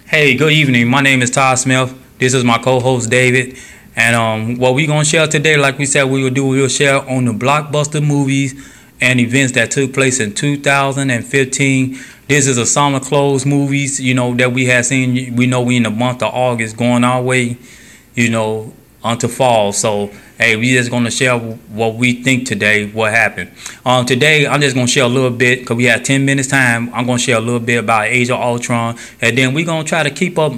Hey, good evening. My name is Todd Smith. This is my co-host David, and what we gonna share today, like we said we will do, we'll share on the blockbuster movies and events that took place in 2015. This is a summer close movies, that we have seen. We know we in the month of August, going our way, unto fall. So, hey, we just gonna share what we think today, what happened. Today, I'm just gonna share a little bit because we have 10 minutes time. I'm gonna share a little bit about Age of Ultron, and then we're gonna try to keep up,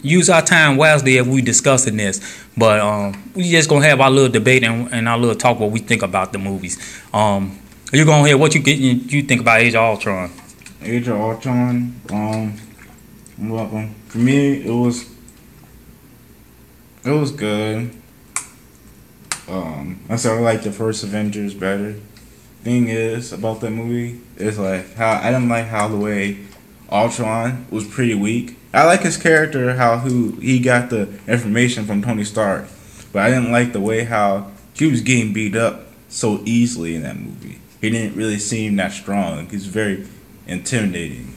use our time wisely if we discussing this. But we just gonna have our little debate and our little talk what we think about the movies. You're gonna hear what you think about Age of Ultron. Age of Ultron. Welcome. For me, it was good. I sort of like the first Avengers better. Thing is about that movie is like how I didn't like how the way Ultron was pretty weak. I like his character, how he got the information from Tony Stark, but I didn't like the way how he was getting beat up so easily in that movie. He didn't really seem that strong. He's very intimidating.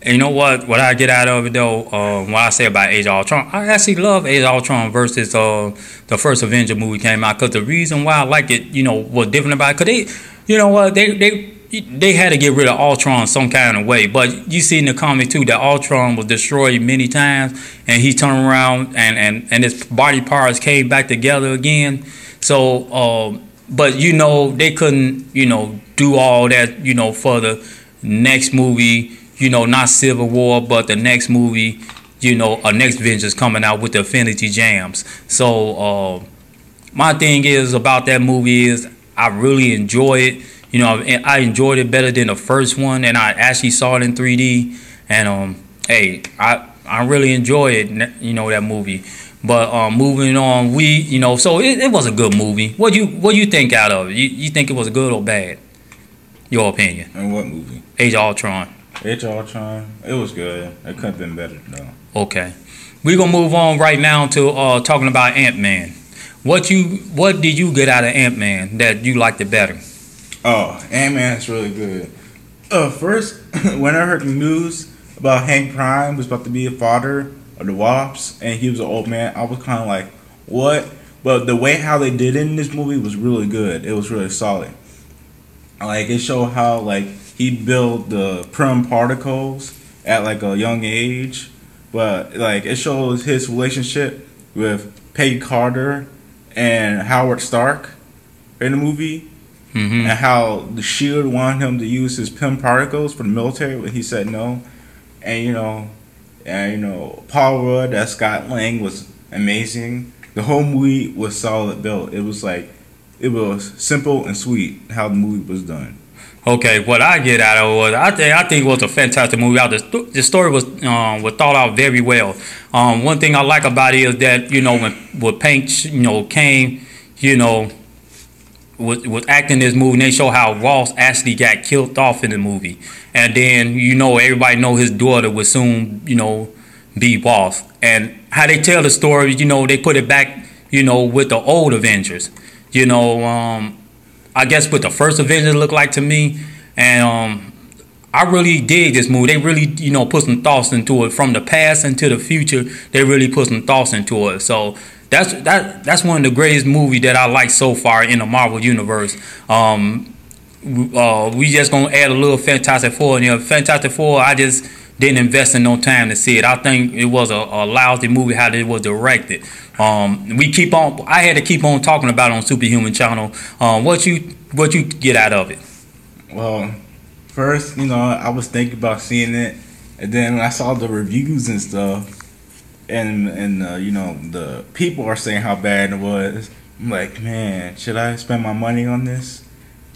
And you know what I get out of it though, what I say about Age of Ultron, I actually love Age of Ultron versus the first Avenger movie came out, because the reason why I like it, what's different about it, because they had to get rid of Ultron some kind of way. But you see in the comic too that Ultron was destroyed many times, and he turned around and his body parts came back together again. So, but they couldn't do all that for the next movie. Not Civil War, but the next movie, a next Avengers coming out with the Infinity Gems. So, my thing is about that movie is I really enjoy it. And I enjoyed it better than the first one, and I actually saw it in 3D. And hey, I really enjoy it. That movie. But moving on, so it was a good movie. What you think out of it? You think it was good or bad? Your opinion. And what movie? Age of Ultron. Age of Ultron, it was good. It could have been better though. Okay, we're gonna move on right now to talking about Ant-Man. What did you get out of Ant-Man that you liked it better? Oh, Ant-Man is really good. First, when I heard the news about Hank Pym was about to be a father of the Wasps, and he was an old man, I was kind of like, what? But the way how they did it in this movie was really good. It was really solid. Like, it showed how, like, he built the prim particles at, like, a young age. But, like, it shows his relationship with Peggy Carter and Howard Stark in the movie. Mm-hmm. And how the SHIELD wanted him to use his prim particles for the military, but he said no. And, Paul Rudd as Scott Lang was amazing. The whole movie was solid built. It was, like, it was simple and sweet how the movie was done. Okay, what I get out of it was I think it was a fantastic movie. The story was thought out very well. One thing I like about it is that when Pink came was acting this movie, and they show how Ross actually got killed off in the movie, and then everybody know his daughter would soon be Ross, and how they tell the story, they put it back with the old Avengers. I guess what the first Avengers looked like to me, and I really dig this movie. They really, put some thoughts into it from the past into the future. They really put some thoughts into it. So that's one of the greatest movies that I like so far in the Marvel universe. We just gonna add a little Fantastic Four in here. Fantastic Four, I just didn't invest in no time to see it. I think it was a lousy movie how it was directed. I had to keep on talking about it on Superhuman Channel. What you get out of it? Well, first, I was thinking about seeing it, and then when I saw the reviews and stuff, and the people are saying how bad it was, I'm like, man, should I spend my money on this?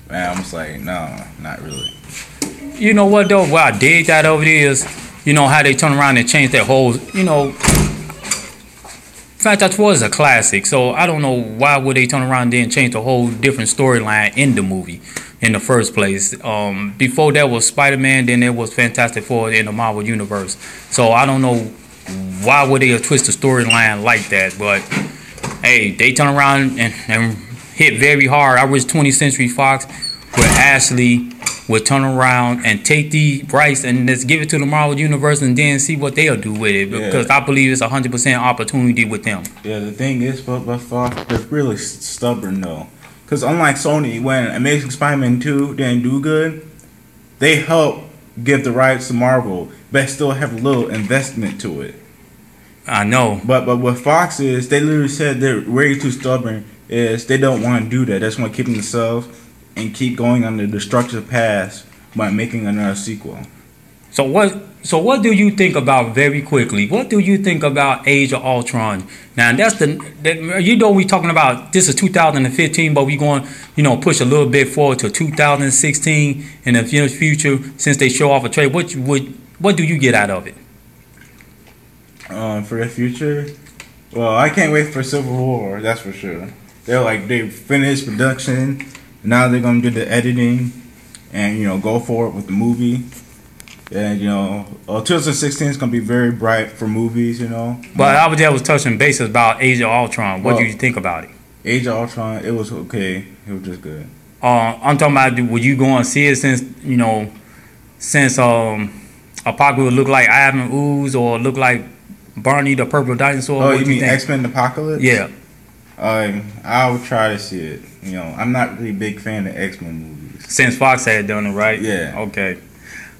Man, I'm just like, no, not really. You know what though? What I dig out of it is, how they turn around and change their whole, Fantastic Four is a classic, so I don't know why would they turn around and then change the whole different storyline in the movie in the first place. Before that was Spider-Man, then there was Fantastic Four in the Marvel Universe. So I don't know why would they twist the storyline like that, but hey, they turn around and hit very hard. I wish 20th Century Fox would actually would turn around and take the rights and just give it to the Marvel Universe and then see what they'll do with it. Because I believe it's 100% opportunity with them. Yeah, the thing is, but Fox, they're really stubborn though. Because unlike Sony, when Amazing Spider-Man 2 didn't do good, they helped give the rights to Marvel, but still have a little investment to it. I know. But what Fox is, they literally said they're way too stubborn. Is they don't want to do that. They just want to keep themselves and keep going on the destructive path by making another sequel. So what do you think about, very quickly, what do you think about Age of Ultron? Now that's we talking about this is 2015, but we going push a little bit forward to 2016 in the future since they show off a trailer. What do you get out of it? For the future, well, I can't wait for Civil War. That's for sure. They finished production. Now they're gonna do the editing, and go for it with the movie. And 2016 is gonna be very bright for movies. But I was touching bases about Age of Ultron. What do you think about it? Age of Ultron, it was okay. It was just good. I'm talking about, would you go and see it since Apocalypse look like Ivan Ooze or look like Barney the Purple Dinosaur? Oh, you mean X-Men Apocalypse? Yeah. I would try to see it. I'm not really a big fan of X-Men movies. Since Fox had done it, right? Yeah.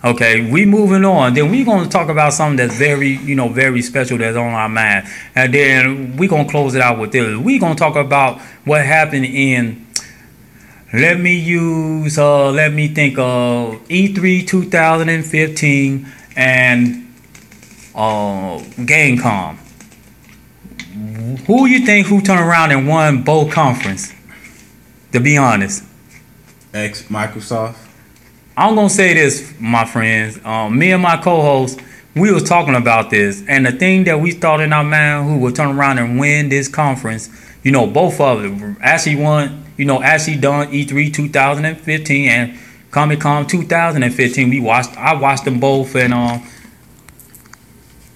Okay, we moving on. Then we gonna talk about something that's very, very special that's on our mind, and then we gonna close it out with this. We gonna talk about what happened in. Let me think of E3 2015 and Gamescom. Who you think who turned around and won both conference? To be honest, Microsoft. I'm gonna say this, my friends. Me and my co-host, we was talking about this, and the thing that we thought in our mind who would turn around and win this conference, both of them actually won. Actually done E3 2015 and Comic-Con 2015. I watched them both, and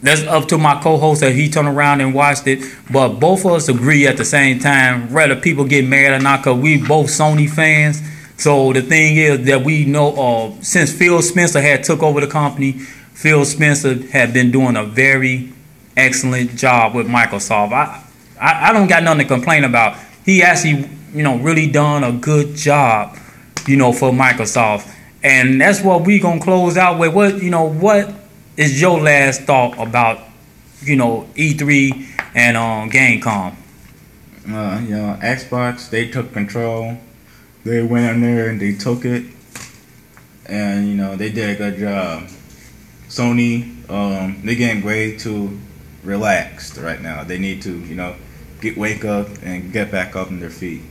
that's up to my co-host that he turned around and watched it. But both of us agree at the same time, whether people get mad or not, because we both Sony fans. So the thing is that we know since Phil Spencer had took over the company, Phil Spencer had been doing a very excellent job with Microsoft. I don't got nothing to complain about. He actually, really done a good job, for Microsoft. And that's what we gonna close out with. What is your last thought about, E3 and Gamescom? Xbox, they took control. They went in there and they took it, and they did a good job. Sony, they're getting way too relaxed right now. They need to, wake up and get back up on their feet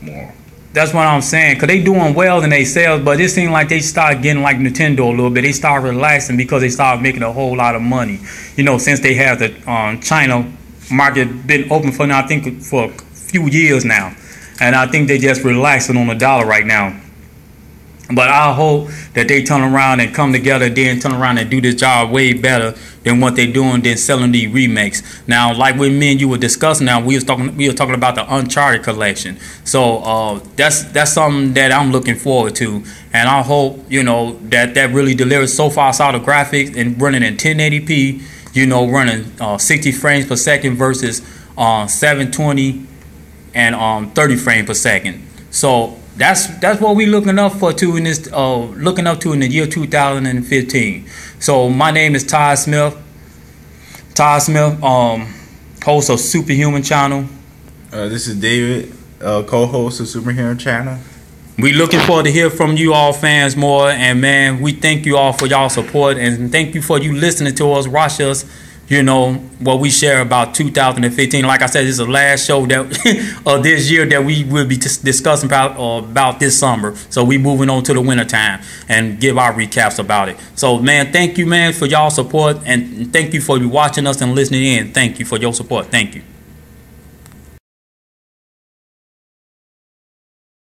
more. That's what I'm saying, because they doing well in their sales, but it seemed like they started getting like Nintendo a little bit. They started relaxing because they started making a whole lot of money. Since they have the China market been open for now, I think for a few years now. And I think they just relaxing on the dollar right now. But I hope that they turn around and come together, then turn around and do this job way better than what they're doing than selling these remakes. Now, like with me and you were discussing, now we were talking about the Uncharted collection. So that's something that I'm looking forward to, and I hope that really delivers. So far, I saw the graphics and running in 1080p. Running 60 frames per second versus 720 and 30 frames per second. So that's what we looking up for in the year 2015. So my name is Todd Smith. Host of Superhuman Channel. This is David, co-host of Superhuman Channel. We looking forward to hear from you all fans more, and man, we thank you all for y'all support, and thank you for you listening to us, watch us. What we share about 2015. Like I said, this is the last show that of this year that we will be discussing about this summer. So we moving on to the winter time and give our recaps about it. So man, thank you, man, for y'all support, and thank you for you watching us and listening in. Thank you for your support. Thank you.